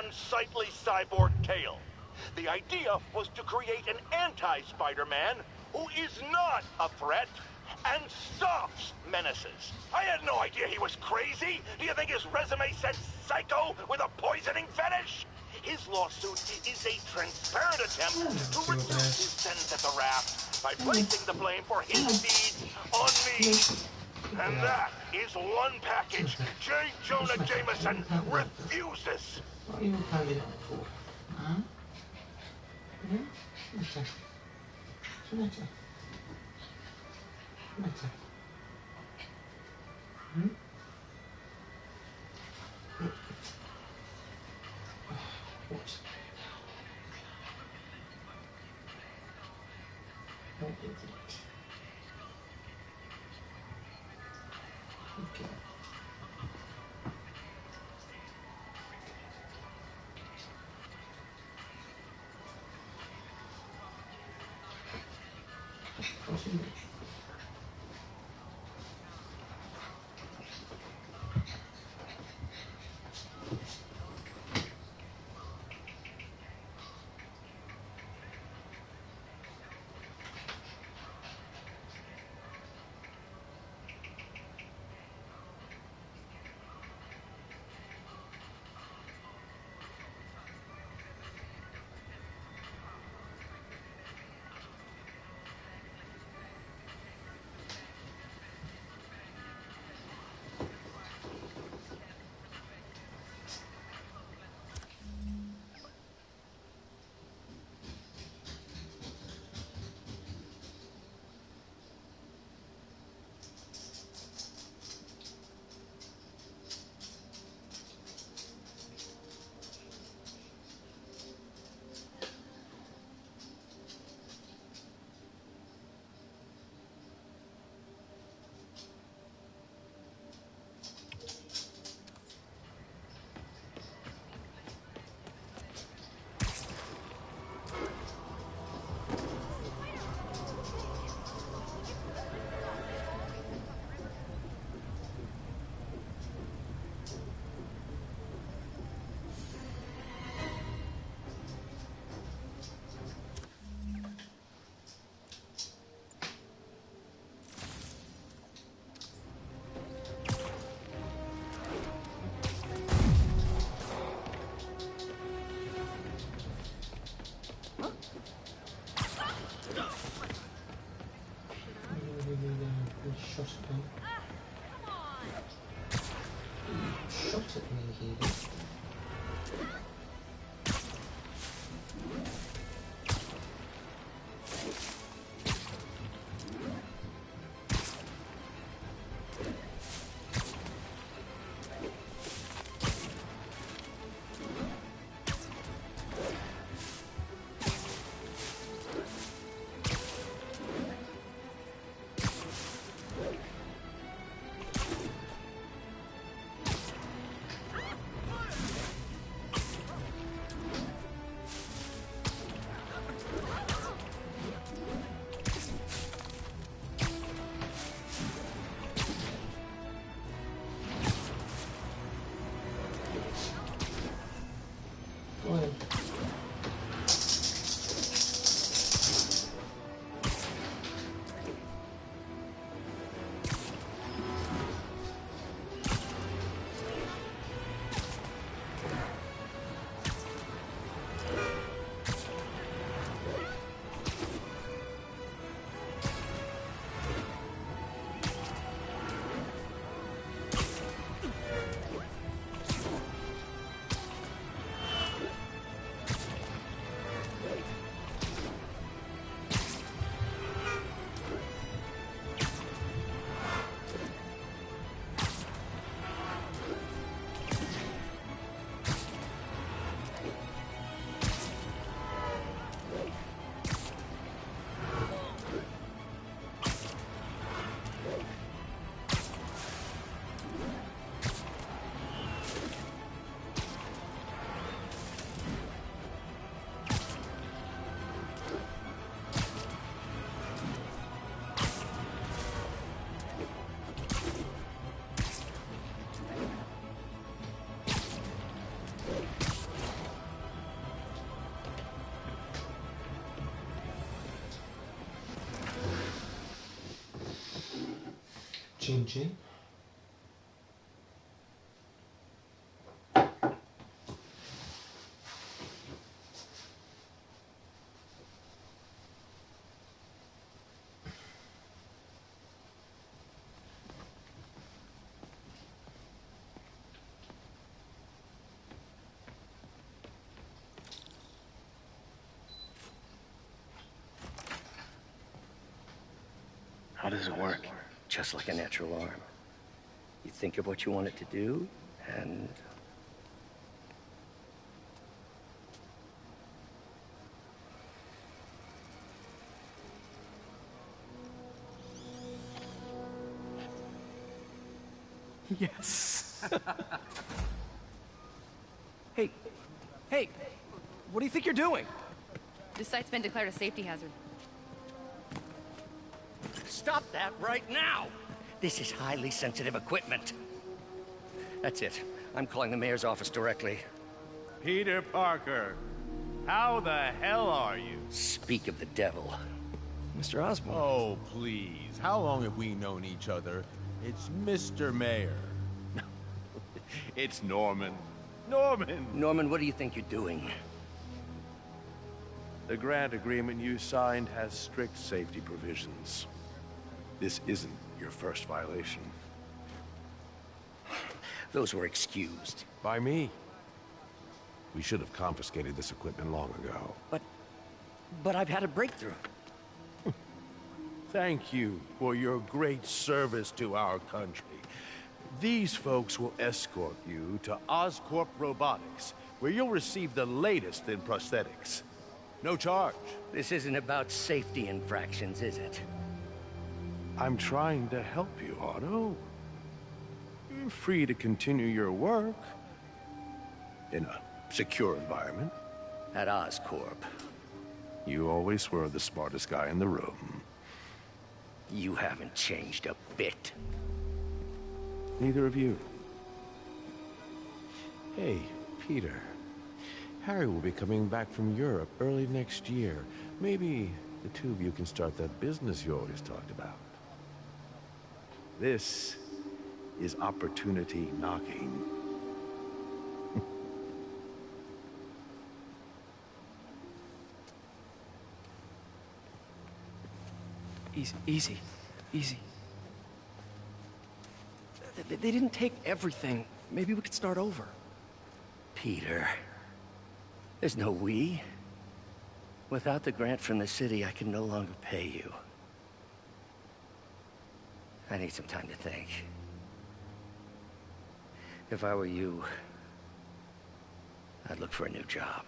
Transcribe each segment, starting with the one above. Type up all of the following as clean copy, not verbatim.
unsightly cyborg tail. The idea was to create an anti-Spider-Man who is not a threat and stops menaces. I had no idea he was crazy. Do you think his resume said psycho with a poisoning fetish? His lawsuit is a transparent attempt to reduce his sentence at the raft by placing the blame for his deeds on me. And that is one package J. Jonah Jameson refuses. What are you playing it for? Huh? Yeah? Matter. Matter. Matter. Hmm? What? What is it? Okay. What's in it? Shot at me here. Chin chin. How does it work? Just like a natural arm. You think of what you want it to do, and... Yes. Hey, what do you think you're doing? This site's been declared a safety hazard. Stop that right now! This is highly sensitive equipment. That's it. I'm calling the mayor's office directly. Peter Parker, how the hell are you? Speak of the devil. Mr. Osborn. Oh, please. How long have we known each other? It's Mr. Mayor. It's Norman. Norman! Norman, what do you think you're doing? The grant agreement you signed has strict safety provisions. This isn't your first violation. Those were excused. By me. We should have confiscated this equipment long ago. But I've had a breakthrough. Thank you for your great service to our country. These folks will escort you to Oscorp Robotics, where you'll receive the latest in prosthetics. No charge. This isn't about safety infractions, is it? I'm trying to help you, Otto. You're free to continue your work in a secure environment. At Oscorp. You always were the smartest guy in the room. You haven't changed a bit. Neither of you. Hey, Peter. Harry will be coming back from Europe early next year. Maybe the two of you can start that business you always talked about. This is opportunity knocking. Easy. They didn't take everything. Maybe we could start over. Peter. There's no we. Without the grant from the city, I can no longer pay you. I need some time to think. If I were you, I'd look for a new job.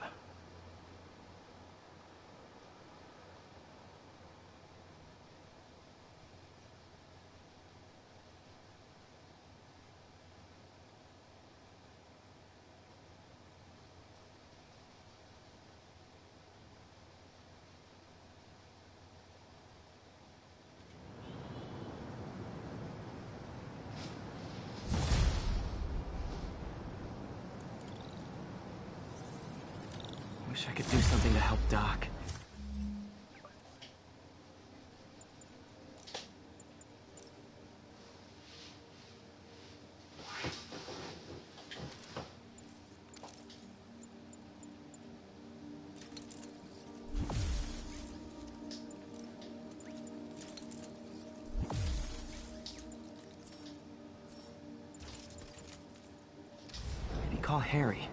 Wish I could do something to help Doc. Maybe call Harry.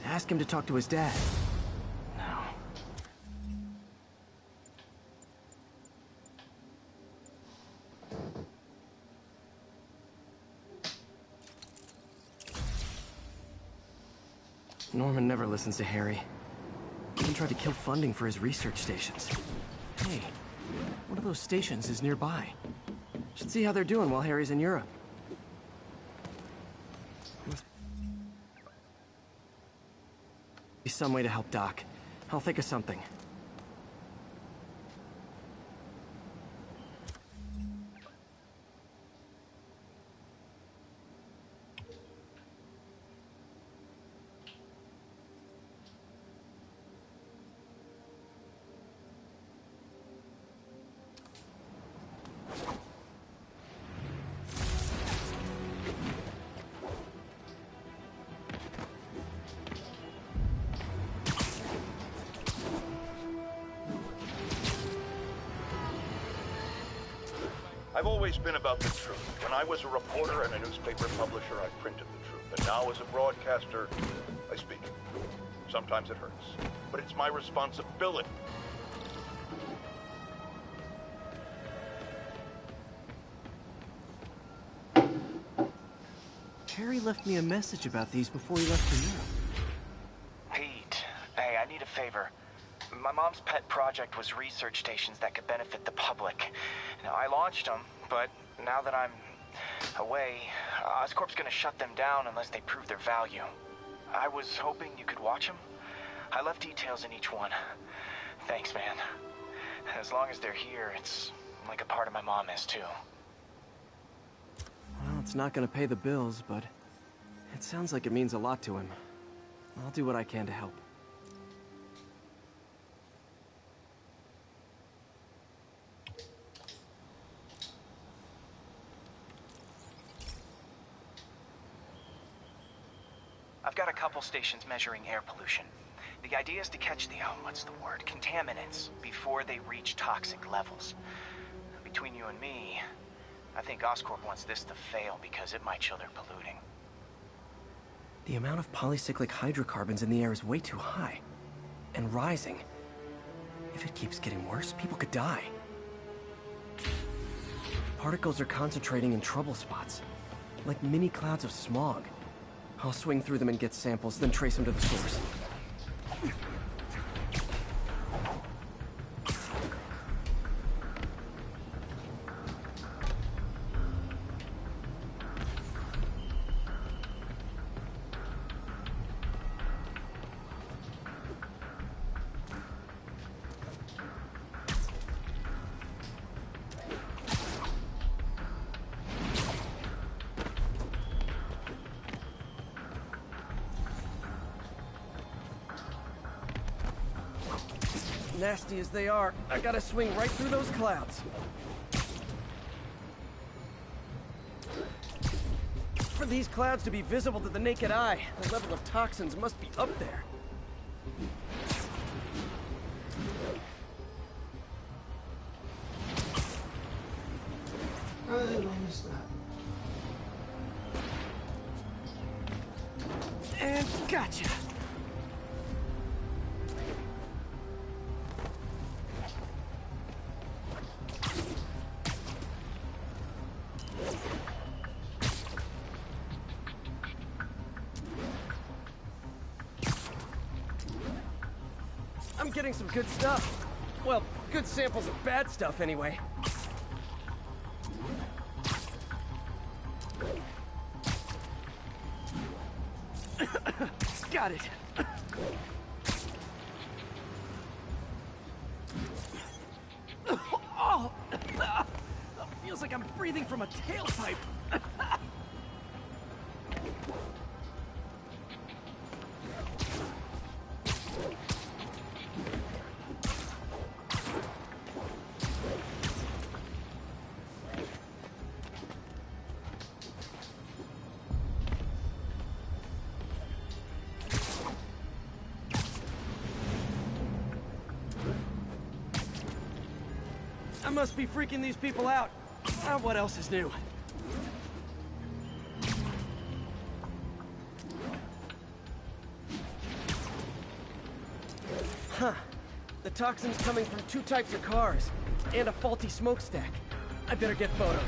Ask him to talk to his dad. No. Norman never listens to Harry. Even tried to kill funding for his research stations. Hey, one of those stations is nearby. Should see how they're doing while Harry's in Europe. Must be some way to help Doc. I'll think of something. always been about the truth. When I was a reporter and a newspaper publisher, I printed the truth. And now as a broadcaster, I speak it. Sometimes it hurts, but it's my responsibility. Harry left me a message about these before he left for Europe. Pete, hey, I need a favor. My mom's pet project was research stations that could benefit the public. Now, I launched them, but now that I'm away, Oscorp's gonna shut them down unless they prove their value. I was hoping you could watch them. I left details in each one. Thanks, man. As long as they're here, it's like a part of my mom is, too. Well, it's not gonna pay the bills, but it sounds like it means a lot to him. I'll do what I can to help. I've got a couple stations measuring air pollution. The idea is to catch the, contaminants before they reach toxic levels. Between you and me, I think Oscorp wants this to fail because it might show they're polluting. The amount of polycyclic hydrocarbons in the air is way too high. And rising. If it keeps getting worse, people could die. Particles are concentrating in trouble spots. Like mini clouds of smog. I'll swing through them and get samples, then trace them to the source. Nasty as they are, I gotta swing right through those clouds. For these clouds to be visible to the naked eye, the level of toxins must be up there. How did I miss that? And gotcha! I'm getting some good stuff. Well, good samples of bad stuff, anyway. Got it. Oh! Feels like I'm breathing from a tailpipe. I must be freaking these people out. What else is new? Huh. The toxin's coming from two types of cars, and a faulty smokestack. I better get photos.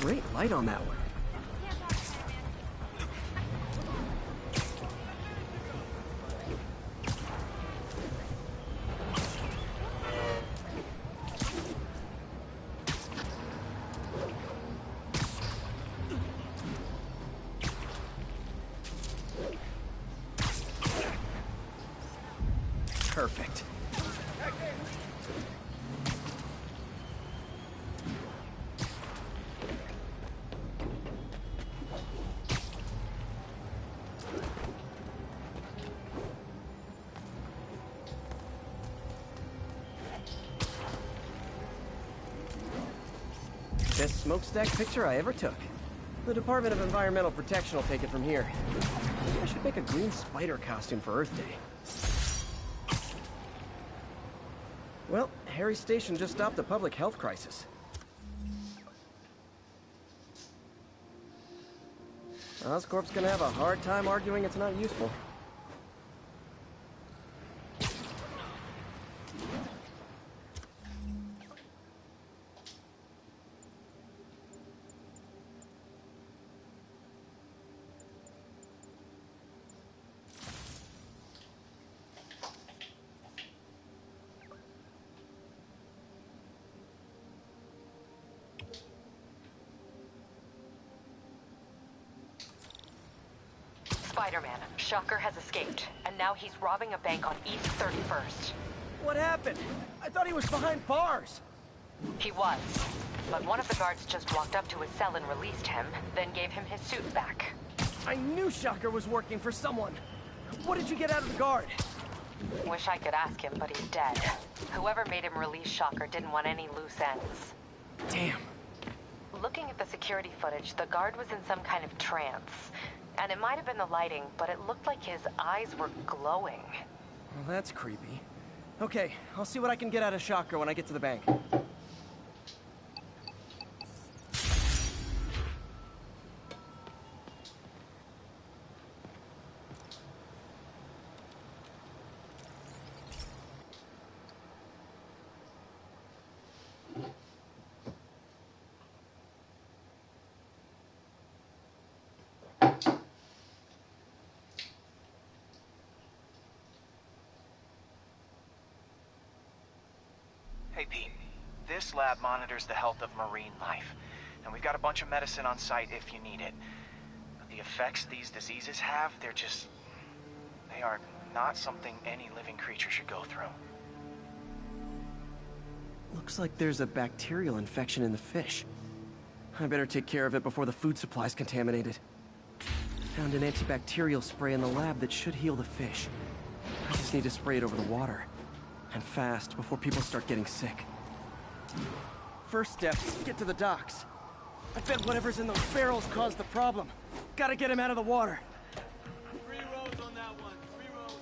Great light on that one. Perfect. Best smokestack picture I ever took. The Department of Environmental Protection will take it from here. Maybe I should make a green spider costume for Earth Day. Well, Harry's station just stopped a public health crisis. Oscorp's gonna have a hard time arguing it's not useful. Spider-Man, Shocker has escaped, and now he's robbing a bank on East 31st. What happened? I thought he was behind bars. He was, but one of the guards just walked up to his cell and released him, then gave him his suit back. I knew Shocker was working for someone. What did you get out of the guard? Wish I could ask him, but he's dead. Whoever made him release Shocker didn't want any loose ends. Damn. Looking at the security footage, the guard was in some kind of trance. And it might have been the lighting, but it looked like his eyes were glowing. Well, that's creepy. Okay, I'll see what I can get out of Shocker when I get to the bank. Hey, Pete. This lab monitors the health of marine life, and we've got a bunch of medicine on site if you need it. But the effects these diseases have, they are not something any living creature should go through. Looks like there's a bacterial infection in the fish. I better take care of it before the food supply's contaminated. Found an antibacterial spray in the lab that should heal the fish. I just need to spray it over the water. And fast, before people start getting sick. First step, get to the docks. I bet whatever's in those barrels caused the problem. Gotta get him out of the water. 3 rows on that one. 3 rows.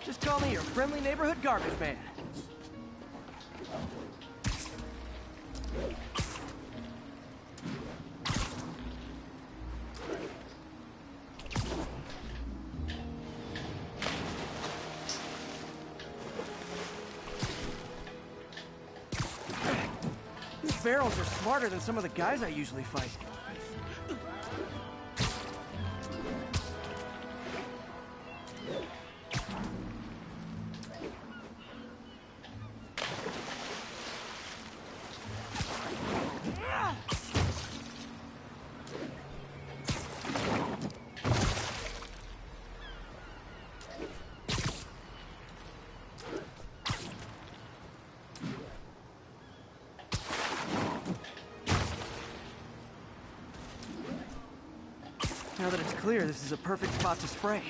Just call me your friendly neighborhood garbage man. These barrels are smarter than some of the guys I usually fight. Now that it's clear, this is a perfect spot to spray.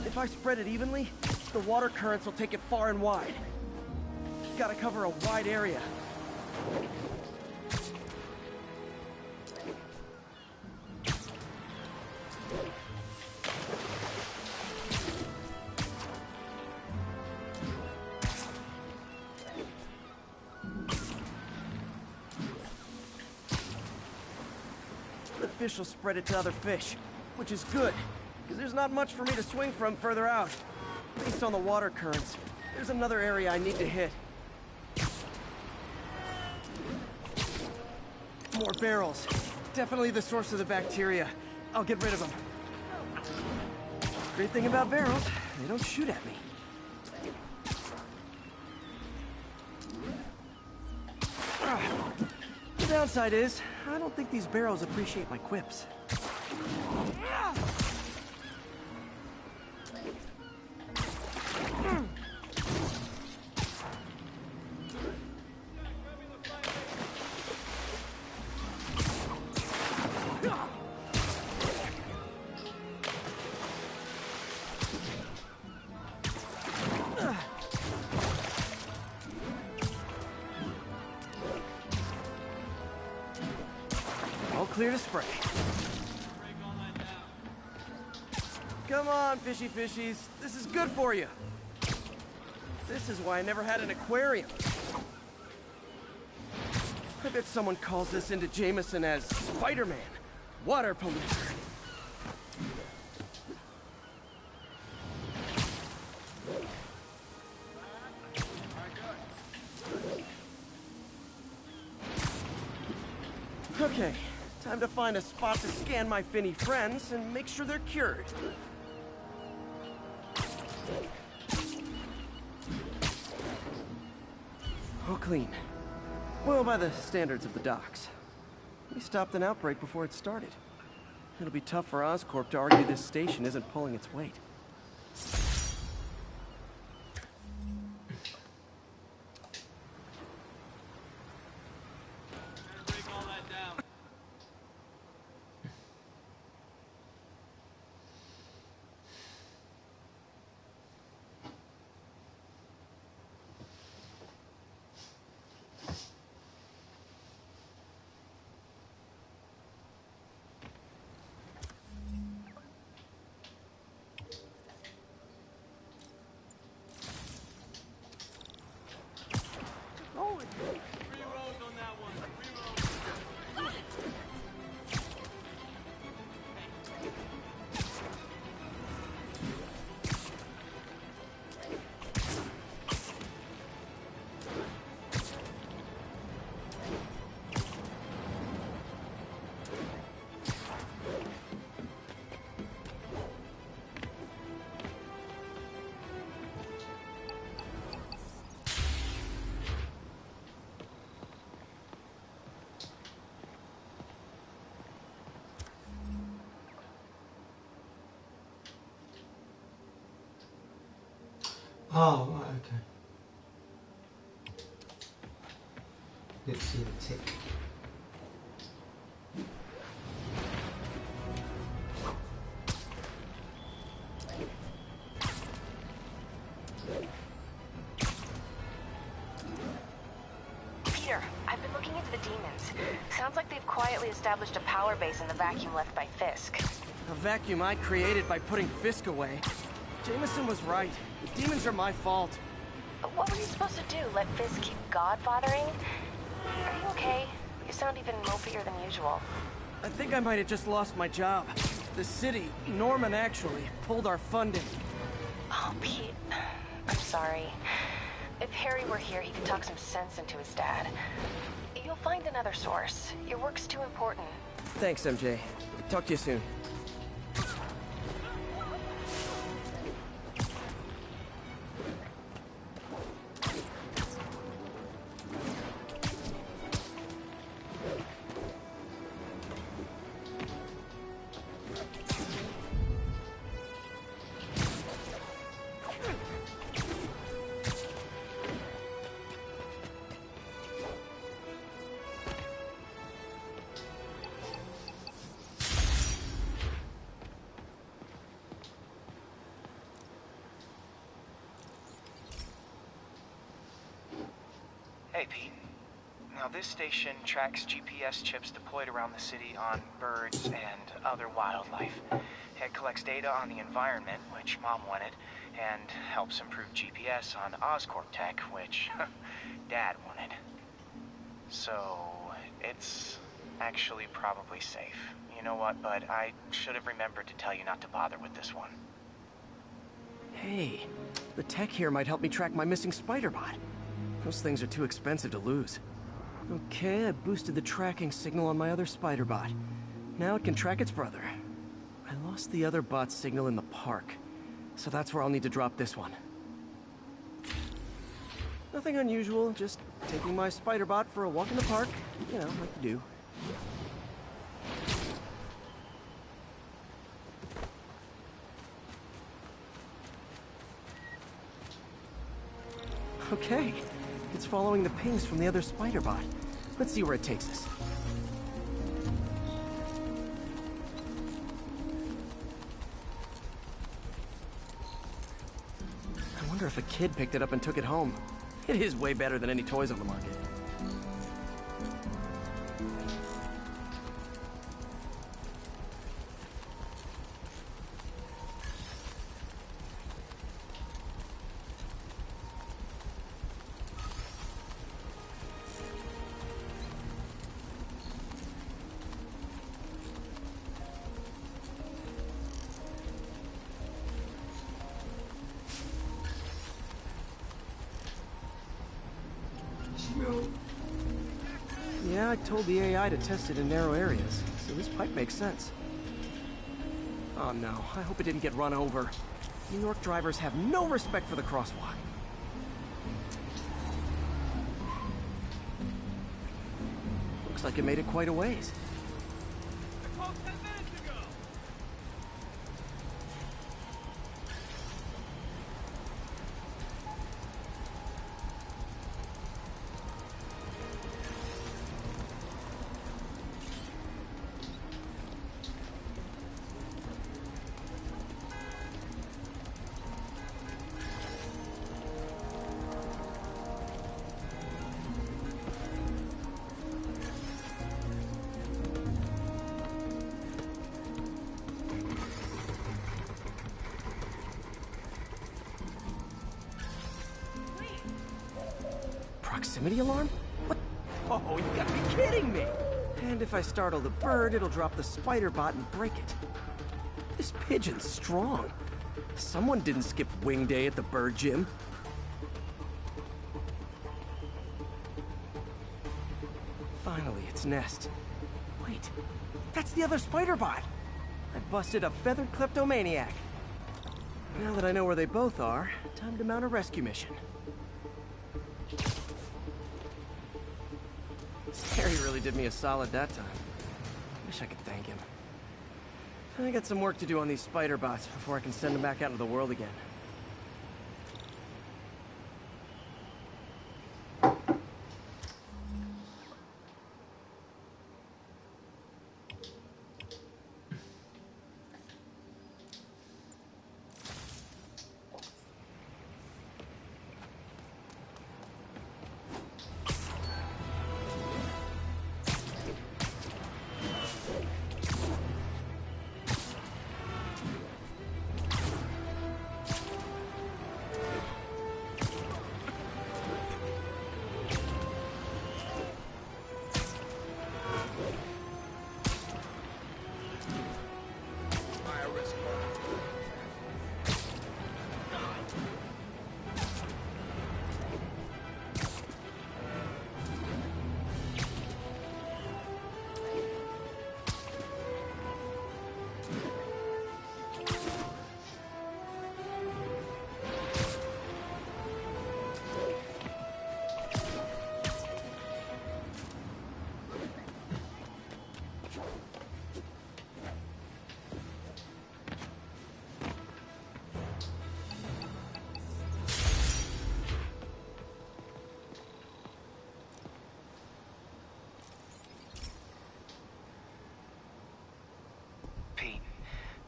If I spread it evenly, the water currents will take it far and wide. Gotta cover a wide area. The fish will spread it to other fish, which is good, because there's not much for me to swing from further out. Based on the water currents, there's another area I need to hit. More barrels. Definitely the source of the bacteria. I'll get rid of them. Great thing about barrels, they don't shoot at me. downside is, I don't think these barrows appreciate my quips. All clear to spray. Come on, fishy fishies. This is good for you. This is why I never had an aquarium. I bet someone calls this into Jameson as Spiderman, water polluter. Okay, time to find a spot to scan my finny friends and make sure they're cured. All clean. Well, by the standards of the docks. We stopped an outbreak before it started. It'll be tough for Oscorp to argue this station isn't pulling its weight. Oh, right, okay. Didn't see the tick. Peter, I've been looking into the demons. Sounds like they've quietly established a power base in the vacuum left by Fisk. A vacuum I created by putting Fisk away. Jameson was right. The demons are my fault. But what were you supposed to do? Let Fisk keep godfathering? Are you okay? You sound even mopier than usual. I think I might have just lost my job. The city, Norman actually, pulled our funding. Oh, Pete. I'm sorry. If Harry were here, he could talk some sense into his dad. You'll find another source. Your work's too important. Thanks, MJ. Talk to you soon. Hey, Pete. Now, this station tracks GPS chips deployed around the city on birds and other wildlife. It collects data on the environment, which Mom wanted, and helps improve GPS on Oscorp tech, which Dad wanted. So, it's actually probably safe. You know what, bud? I should have remembered to tell you not to bother with this one. Hey, the tech here might help me track my missing Spiderbot. Those things are too expensive to lose. Okay, I boosted the tracking signal on my other Spiderbot. Now it can track its brother. I lost the other bot's signal in the park, so that's where I'll need to drop this one. Nothing unusual, just taking my Spiderbot for a walk in the park. You know, like you do. Okay, it's following the pings from the other Spiderbot. Let's see where it takes us. I wonder if a kid picked it up and took it home. It is way better than any toys on the market. Yeah, I told the AI to test it in narrow areas, so this pipe makes sense. Oh no, I hope it didn't get run over. New York drivers have no respect for the crosswalk. Looks like it made it quite a ways. Proximity alarm? What? Oh, you gotta be kidding me! And if I startle the bird, it'll drop the Spiderbot and break it. This pigeon's strong. Someone didn't skip wing day at the bird gym. Finally, its nest. Wait, that's the other Spiderbot! I busted a feathered kleptomaniac. Now that I know where they both are, time to mount a rescue mission. Harry really did me a solid that time. Wish I could thank him. I got some work to do on these Spiderbots before I can send them back out into the world again.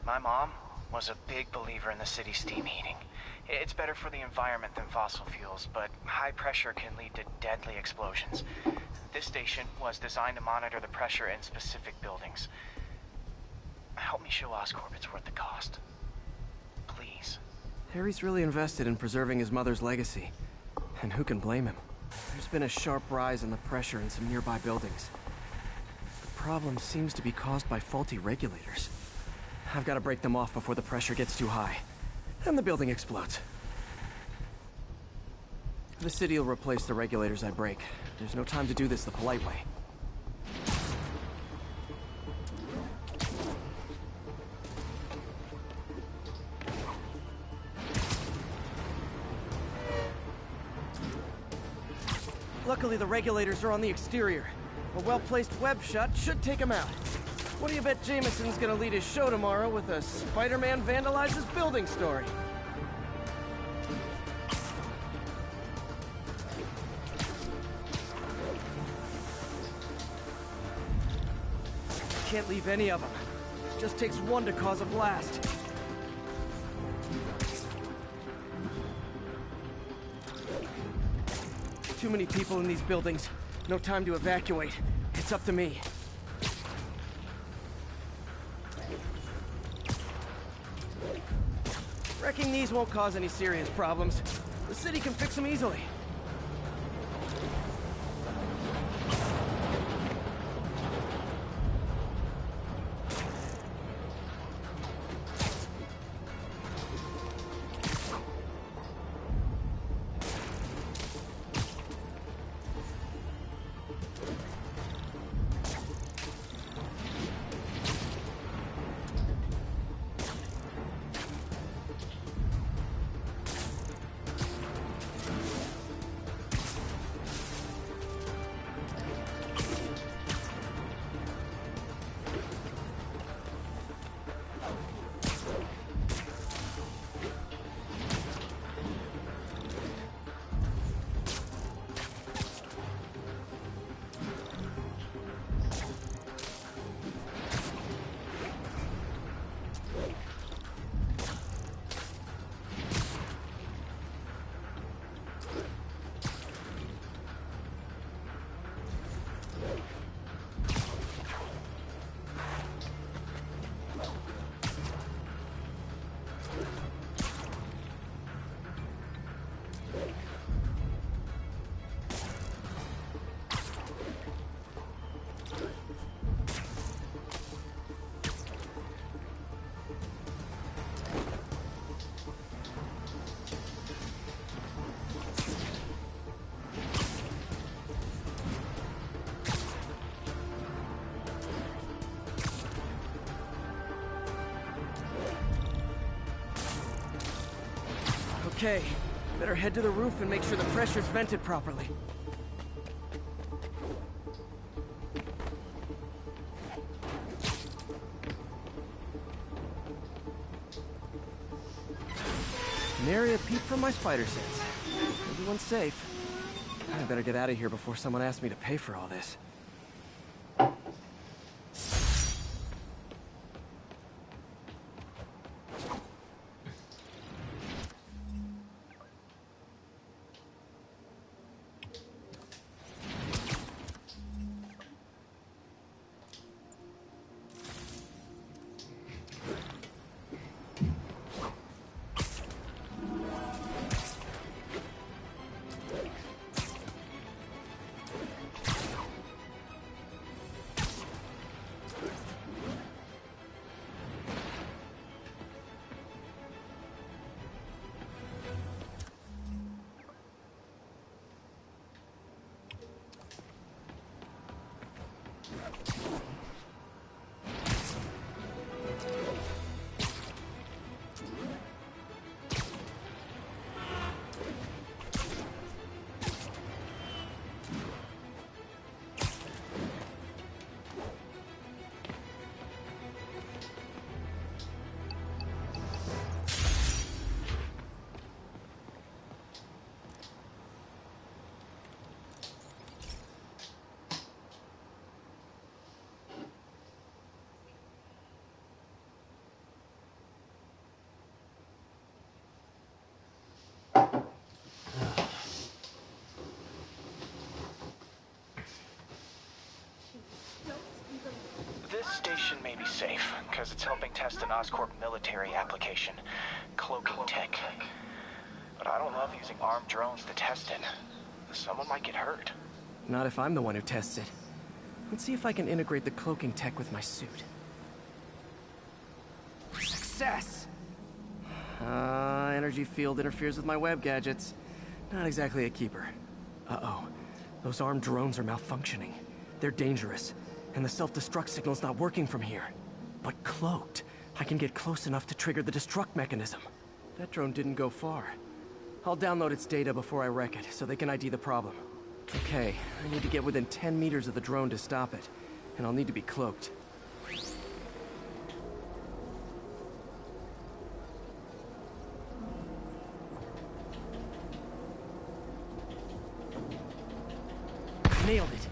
My mom was a big believer in the city's steam heating. It's better for the environment than fossil fuels, but high pressure can lead to deadly explosions. This station was designed to monitor the pressure in specific buildings. Help me show Oscorp it's worth the cost. Please. Harry's really invested in preserving his mother's legacy. And who can blame him? There's been a sharp rise in the pressure in some nearby buildings. The problem seems to be caused by faulty regulators. I've got to break them off before the pressure gets too high. And the building explodes. The city will replace the regulators I break. There's no time to do this the polite way. Luckily, the regulators are on the exterior. A well-placed web shot should take him out. What do you bet Jameson's gonna lead his show tomorrow with a Spider-Man vandalizes building story? Can't leave any of them. Just takes one to cause a blast. Too many people in these buildings. No time to evacuate. It's up to me. Wrecking these won't cause any serious problems. The city can fix them easily. Okay, better head to the roof and make sure the pressure's vented properly. Nary a peep from my spider sense. Everyone's safe. I better get out of here before someone asks me to pay for all this. This station may be safe, because it's helping test an Oscorp military application, cloaking tech. But I don't love using armed drones to test it. Someone might get hurt. Not if I'm the one who tests it. Let's see if I can integrate the cloaking tech with my suit. Success! Energy field interferes with my web gadgets. Not exactly a keeper. Uh-oh. Those armed drones are malfunctioning. They're dangerous, and the self-destruct signal's not working from here. But cloaked, I can get close enough to trigger the destruct mechanism. That drone didn't go far. I'll download its data before I wreck it, so they can ID the problem. Okay, I need to get within 10 meters of the drone to stop it, and I'll need to be cloaked. Nailed it.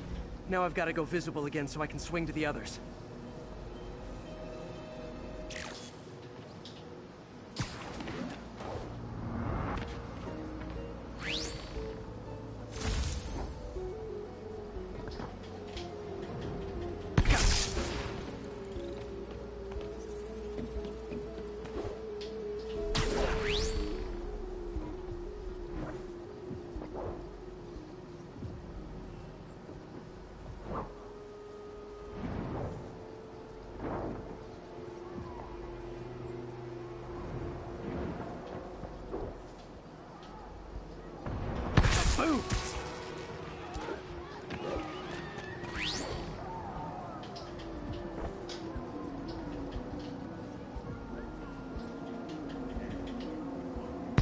Now I've got to go visible again so I can swing to the others. Boom!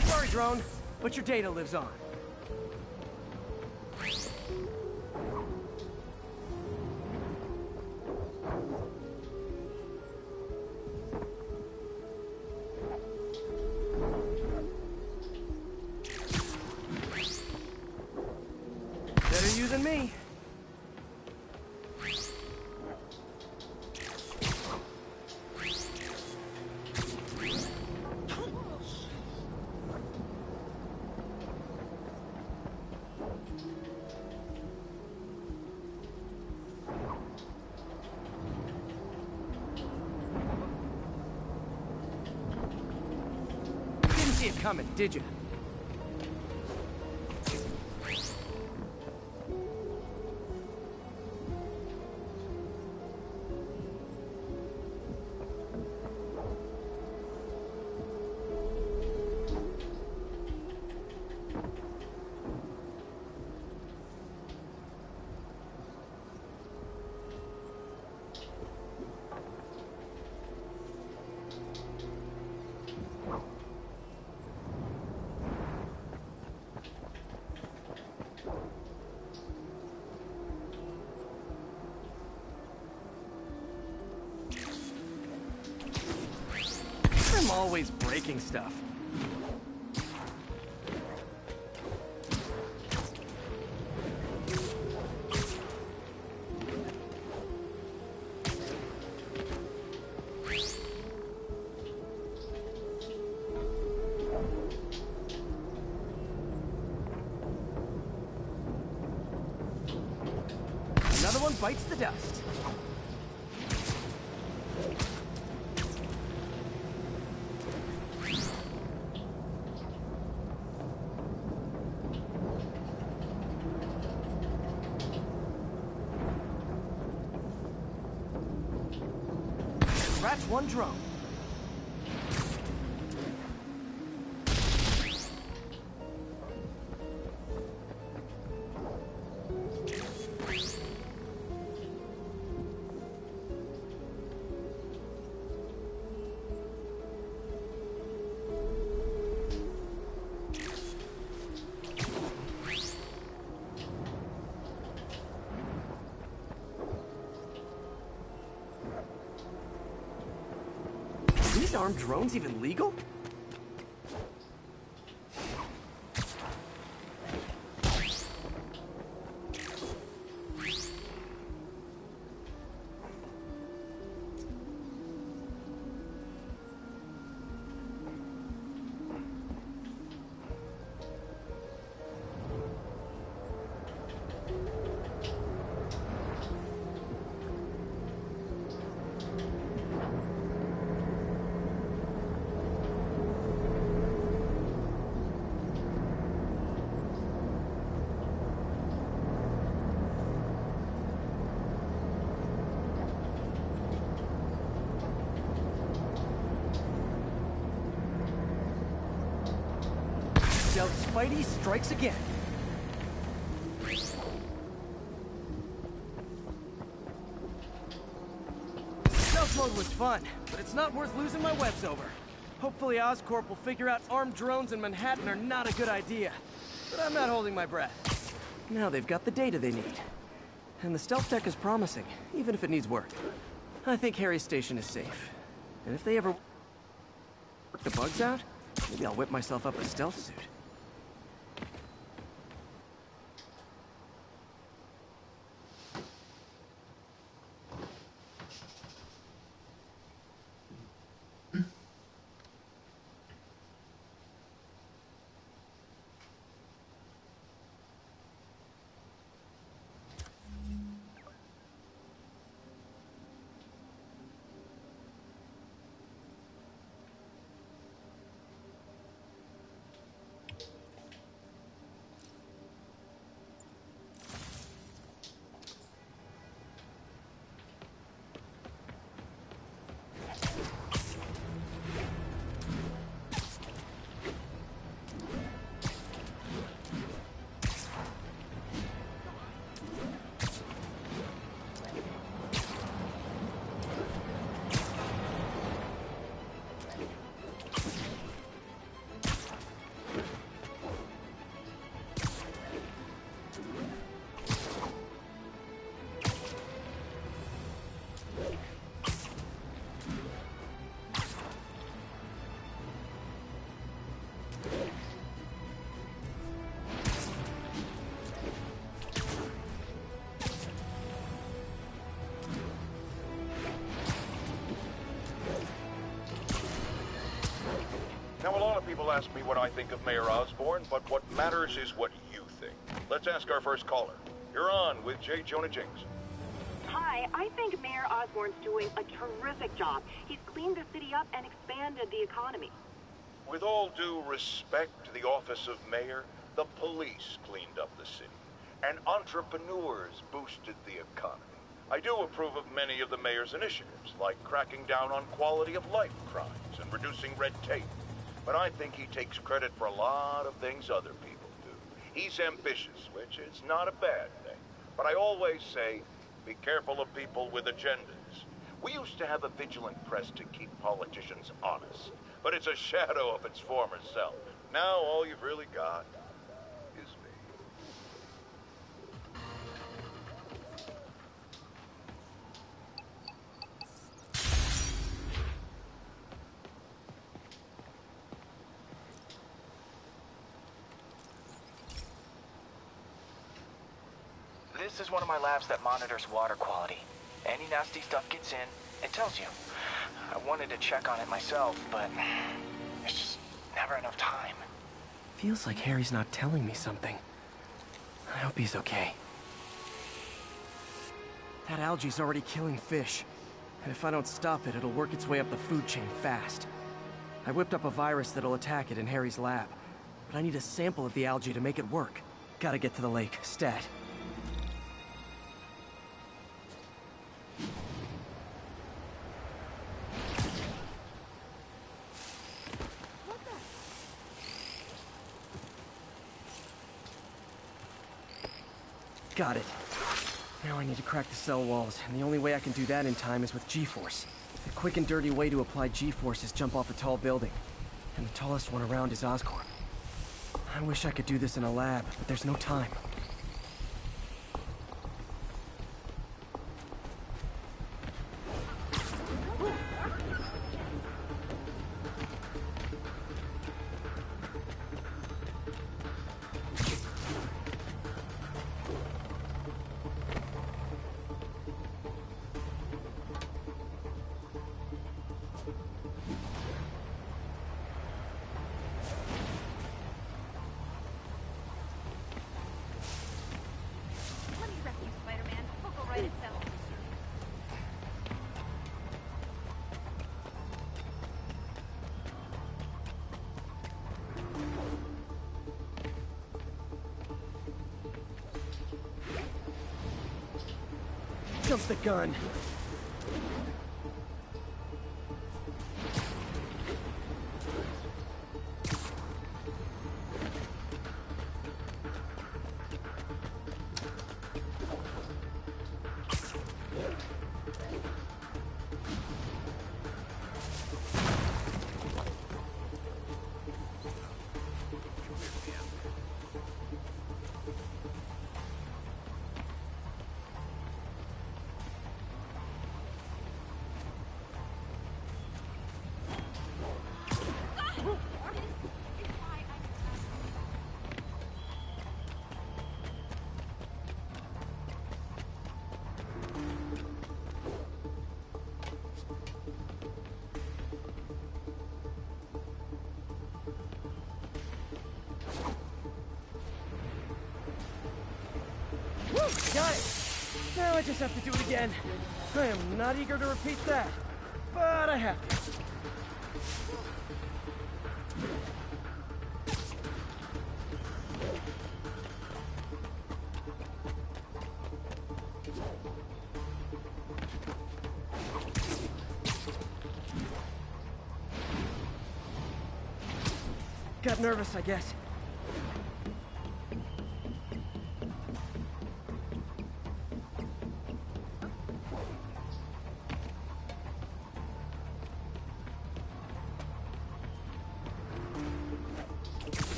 Sorry, drone, but your data lives on. Better you than me. Didn't see it coming, did you? I'm always breaking stuff. Another one bites the dust. Scratch one drone. Are these armed drones even legal? Stealth Spidey strikes again. Stealth mode was fun, but it's not worth losing my webs over. Hopefully Oscorp will figure out armed drones in Manhattan are not a good idea. But I'm not holding my breath. Now they've got the data they need. And the stealth tech is promising, even if it needs work. I think Harry's station is safe. And if they ever work the bugs out, maybe I'll whip myself up a stealth suit. Now, a lot of people ask me what I think of Mayor Osborn, but what matters is what you think. Let's ask our first caller. You're on with J. Jonah James. Hi, I think Mayor Osborn's doing a terrific job. He's cleaned the city up and expanded the economy. With all due respect to the office of mayor, the police cleaned up the city, and entrepreneurs boosted the economy. I do approve of many of the mayor's initiatives, like cracking down on quality of life crimes and reducing red tape. But I think he takes credit for a lot of things other people do. He's ambitious, which is not a bad thing. But I always say, be careful of people with agendas. We used to have a vigilant press to keep politicians honest, but it's a shadow of its former self. Now all you've really got is me. This is one of my labs that monitors water quality. Any nasty stuff gets in, it tells you. I wanted to check on it myself, but there's just never enough time. Feels like Harry's not telling me something. I hope he's okay. That algae's already killing fish. And if I don't stop it, it'll work its way up the food chain fast. I whipped up a virus that'll attack it in Harry's lab. But I need a sample of the algae to make it work. Gotta get to the lake, stat. Got it. Now I need to crack the cell walls, and the only way I can do that in time is with G-Force. The quick and dirty way to apply G-Force is jump off a tall building. And the tallest one around is Oscorp. I wish I could do this in a lab, but there's no time. Let me wreck you, Spider-Man. We'll go right itself. Jump the gun. Got it! Now I just have to do it again. I am not eager to repeat that, but I have to. Got nervous, I guess.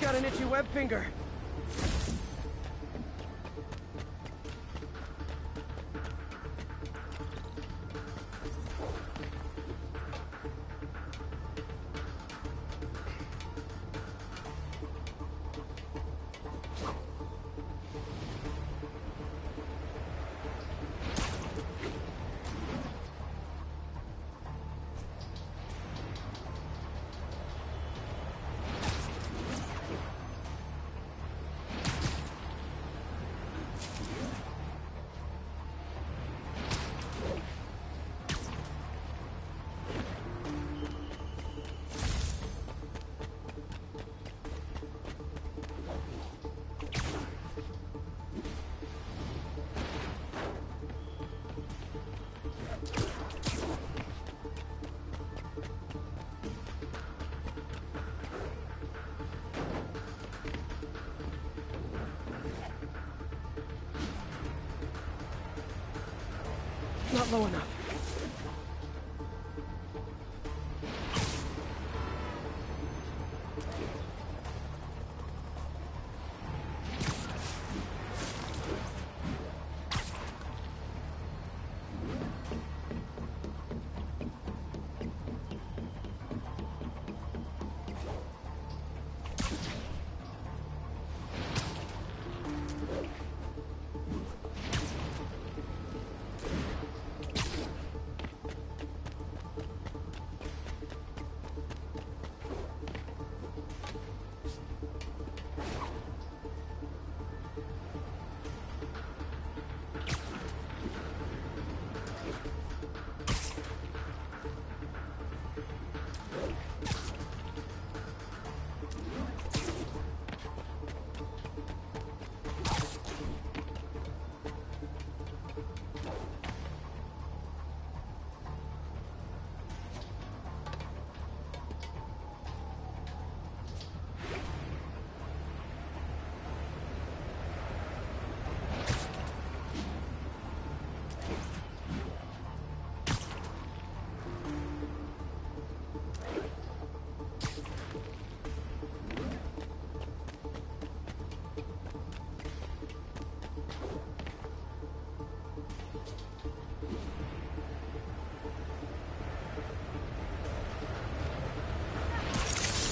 Got an itchy web finger. Not low enough.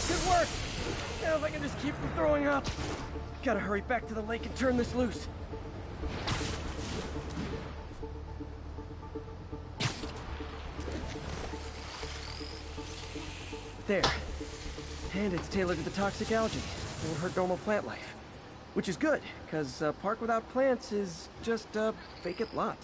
Good work! Now if I can just keep from throwing up. Gotta hurry back to the lake and turn this loose. There. And it's tailored to the toxic algae. It won't hurt normal plant life. Which is good, because a park without plants is just a vacant lot.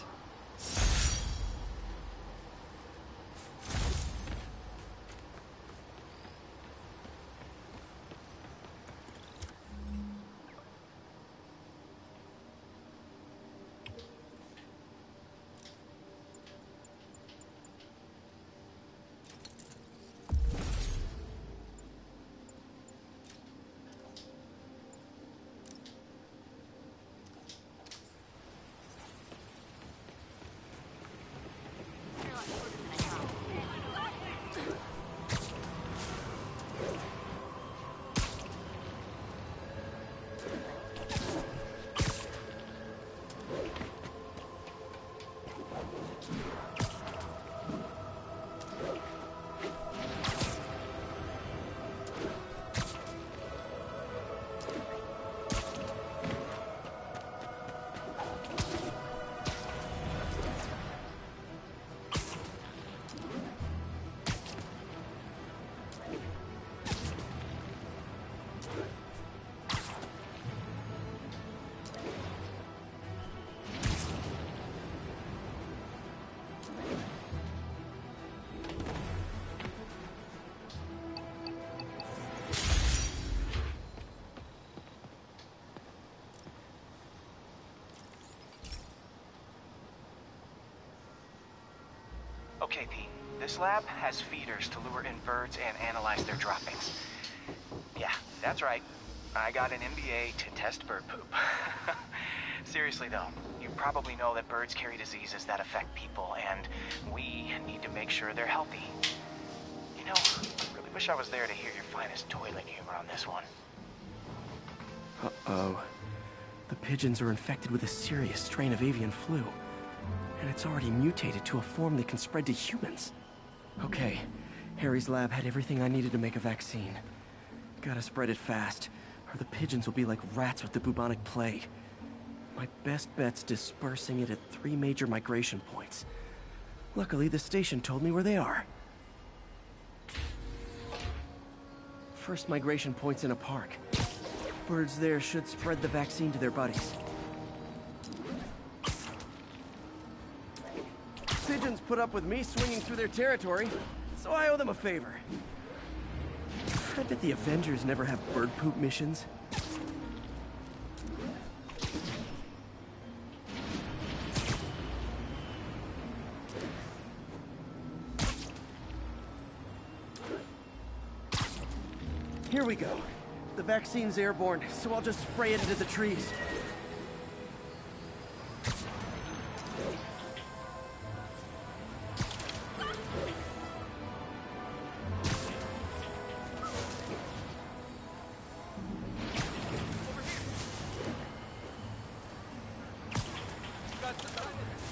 Okay, Pete. This lab has feeders to lure in birds and analyze their droppings. Yeah, that's right. I got an MBA to test bird poop. Seriously though, you probably know that birds carry diseases that affect people, and we need to make sure they're healthy. You know, I really wish I was there to hear your finest toilet humor on this one. Uh-oh. The pigeons are infected with a serious strain of avian flu. And it's already mutated to a form that can spread to humans. Okay, Harry's lab had everything I needed to make a vaccine. Gotta spread it fast, or the pigeons will be like rats with the bubonic plague. My best bet's dispersing it at 3 major migration points. Luckily, the station told me where they are. First migration point's in a park. Birds there should spread the vaccine to their buddies. Pigeons put up with me swinging through their territory, so I owe them a favor. I bet the Avengers never have bird poop missions. Here we go. The vaccine's airborne, so I'll just spray it into the trees.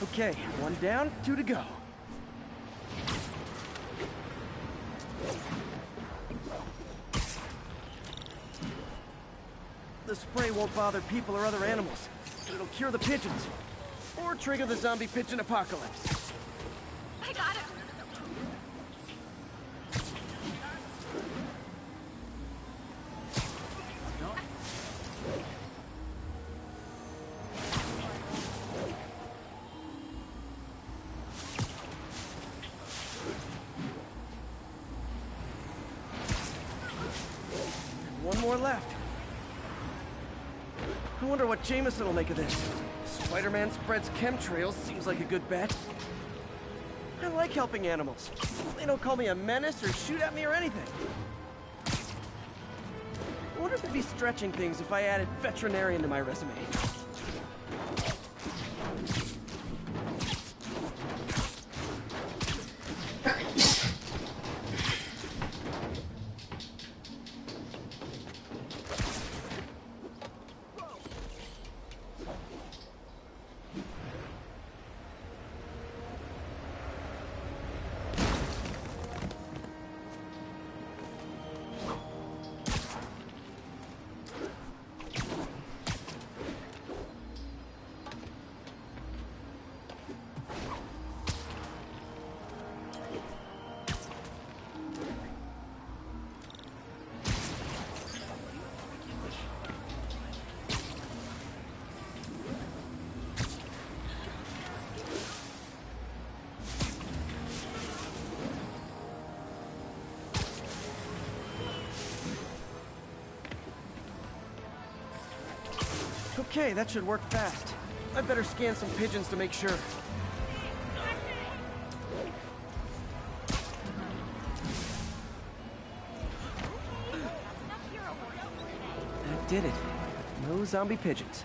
Okay, 1 down, 2 to go. The spray won't bother people or other animals, but it'll cure the pigeons. Or trigger the zombie pigeon apocalypse. I got it. One more left. I wonder what Jameson will make of this. Spider-Man spreads chemtrails, seems like a good bet. I like helping animals. They don't call me a menace or shoot at me or anything. I wonder if it'd be stretching things if I added veterinarian to my resume. Okay, that should work fast. I'd better scan some pigeons to make sure. That did it. No zombie pigeons.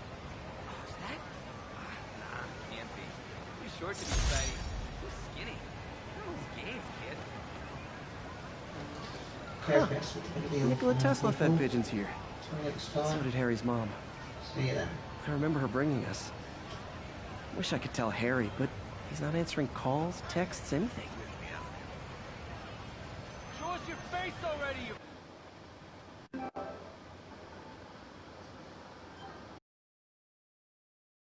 Oh, is that? Nah, can't be. Too short to be fighting. Too skinny. Those games, kid. Huh. Nikola Tesla fed pigeons here. So did Harry's mom. See you then. I remember her bringing us. Wish I could tell Harry, but he's not answering calls, texts, anything. Show us your face already, you